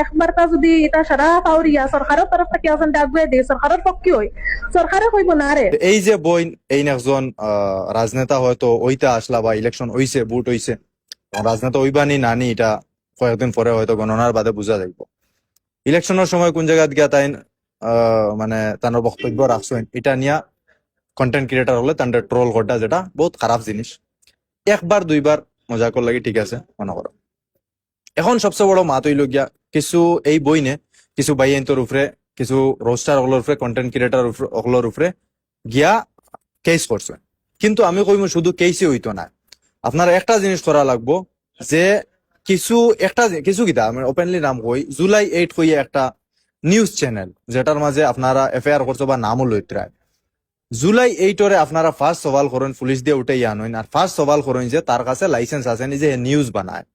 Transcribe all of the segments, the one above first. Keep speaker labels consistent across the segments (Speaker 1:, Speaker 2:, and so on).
Speaker 1: একবারটা যদি এটা সারা পাউরিয়া সরকারের তরফ থেকে আসেন ডাকবে দিয়ে সরকারের পক্ষে হই সরকারে কইব না রে।
Speaker 2: এই যে বই এই একজন রাজনেতা হয়তো ওইটা আসলা বা ইলেকশন হইছে ভোট হইছে রাজনেতা ওইবানি নানি এটা কয়েকদিন পরে হয়তো গণনার বাদে বোঝা যাইব। ইলেকশনের সময় কোন জায়গা গিয়া তাই মানে তার বক্তব্য রাখছেন এটা নিয়ে কন্টেন্ট ক্রিয়েটার হলে তাদের ট্রোল করা যেটা বহুত খারাপ জিনিস। একবার দুইবার মজা কর লাগে ঠিক আছে মনে করো। এখন সবচেয়ে বড় মাত হইল গিয়া কিছু এই বই নে কিছু বাইয়েন্তর উপরে কিছু রোস্টার ওগুলোর উপরে কন্টেন্ট ক্রিয়েটার ওগুলোর উপরে গিয়া কেস করছে। কিন্তু আমি কইম শুধু কেসই হইতো না, আপনার একটা জিনিস করা লাগবো যে কিছু কিতা আমি ওপেনলি নাম কই জুলাই 8 কইয়ে একটা নিউজ চ্যানেল যেটার মাঝে আপনারা এফআইআর করছো বা নামও লইত্রায়। জুলাই 8 আপনারা ফার্স্ট সওয়াল করেন পুলিশ দিয়ে উঠে আনেন আর ফার্স্ট সওয়াল করেন যে তার কাছে লাইসেন্স আছে নি যে নিউজ বানায়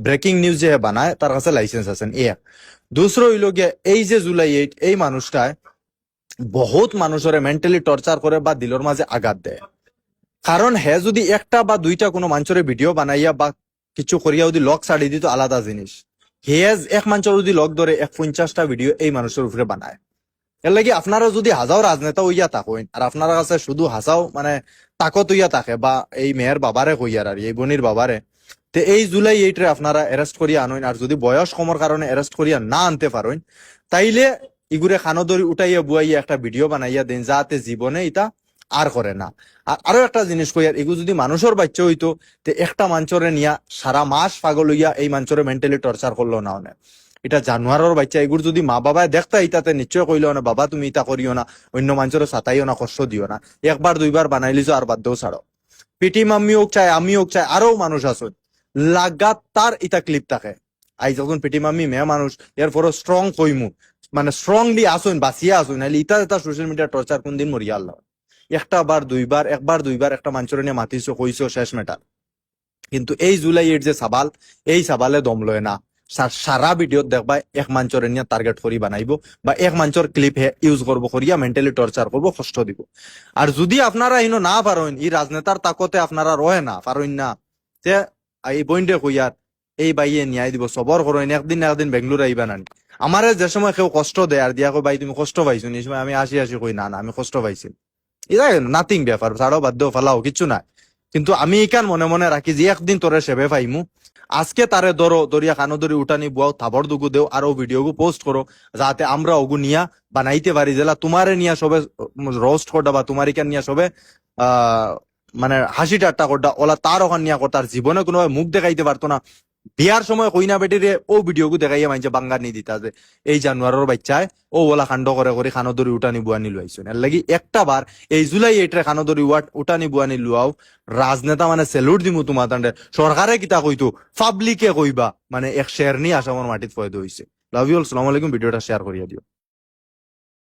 Speaker 2: ব্রেকিং নিউজ যে বানায় তার কাছে লাইসেন্স আছেন এক। দুসরো হইল গিয়ে এই যে জুলাই 8 এই মানুষটায় বহুত মানুষের মেন্টালি টর্চার করে বা দিলর মাঝে আঘাত দেয়। কারণ হে যদি একটা বা দুইটা কোনো মানুষের ভিডিও বানাইয়া বা কিছু করিয়া যদি লক ছাড়ি দিত আলাদা জিনিস, হে এক মানুষের যদি লক ধরে 50টা ভিডিও এই মানুষের উপরে বানায়। এর লাগি আপনারা যদি হাজাও রাজনেতা হইয়া থাকেন আর আপনার কাছে শুধু হাসাও মানে তাকত হইয়া থাকে বা এই মেয়ের বাবারে কইয়ার আর এই বোনির বাবারে, তে এই জুলাই 8 আপনারা অ্যারেস্ট করিয়া আনেন। আর যদি বয়স কমর কারণে অ্যারেস্ট করিয়া না আনতে পারেন তাইলে ইগুরে খানদরি উঠাইয়া বুয়াইয়া একটা ভিডিও বানাইয়া দেন যাতে জীবনে এটা আর করে না। আর আরো একটা জিনিস কইয়ার এগু যদি মানুষের বাচ্চা হইতো তে একটা মানুষরে নিয়া সারা মাস পাগল হইয়া এই মানুষরে মেন্টালি টর্চার করলো না অনেক। এটা জানুয়ারের বাচ্চা এগুর যদি মা বাবায় দেখতা ইটাতে নিশ্চয় কইল না বাবা তুমি ইটা করিও না, অন্য মানুষের সাতাইও না, কষ্ট দিও না। একবার দুইবার বানাইলিছো আর বাদ দেও ছাড়ো। পিটি মাম্মি হোক চাই আমি হোক চাই আরো মানুষ আছো লাগাতার ইটা ক্লিপ থাকে। আই যখন পিটি মাম্মি মেয়ে মানুষ এর পরও স্ট্রং কইমু মানে স্ট্রংলি আসুন বাঁচিয়া আসুন নাহলে ইটা এটা সোশ্যাল মিডিয়া টর্চার কোন দিন মরিয়া আল্লাহ। একটা বার দুইবার একবার দুইবার একটা মানুষের নিয়ে মাতিছো কইছো শেষ মেটার। কিন্তু এই জুলাই 8 যে সাবাল এই সাবালে দম লয় না। সারা ভিডিও দেখবা এক মানুষের নিয়ে টার্গেট করি বানাইবো বা এক মানুষের ক্লিপ ইউজ করবো করিয়া মেন্টালি টর্চার করবো কষ্ট দিব। আর যদি আপনারা ইনো না পারেন এই রাজনেতার তাকতে আপনারা রয়ে না পারেন না যে এই বইন্ডে কইয়ার এই বাইয়ে ন্যায় দিব সবর করেন একদিন না একদিন বেঙ্গলোর আইবা না। আমারে যে সময় কেউ কষ্ট দেয় আর দিয়া কই ভাই তুমি কষ্ট পাইছো এই সময় আমি আসি কই না না আমি কষ্ট পাইছি এটা নাথিং ব্যাপার ছাড়ো বাদ দেও ফালাও কিছু না। কিন্তু আমি এখান মনে মনে রাখি যে একদিন তোরে সেবে পাইমু আজকে তারে ধরো দরিয়া কানো ধরি উঠানি বুয়াও থাবর দুগু দেও আর ও ভিডিও পোস্ট করো যাতে আমরা ওগু নিয়া বানাইতে পারি যেলা তোমারে নিয়া সবে রোস্ট করডা বা তোমার ইকান নিয়া সবে মানে হাসি ঠাট্টা করডা ওলা তার ওখান নিয়া করতার জীবনে কোনো মুখ দেখাইতে পারতো না। বিয়ার সময় কইনা বেটিরে ও ভিডিও দেখাইয়া মাইছে বাঙ্গার নি দিতা যে এই জানুয়ারের বাচ্চায় ও ওলা কাণ্ড করে করে খানো ধরি উঠানি বুয়ানি লুয়াইছেন। এর লাগি একটা বার এই জুলাই 8 খানো ধরি উঠানি বুয়ানি লুয়াও রাজনেতা মানে সেলুট দিমু তোমার তান্ডে সরকারে কিতা কইতো পাবলিকে কইবা মানে এক শেয়ার নি আসামর মাটিত ফয়দা হইছে। লাভ ইউ অল, আসসালামু আলাইকুম, ভিডিওটা শেয়ার করিয়া দিও।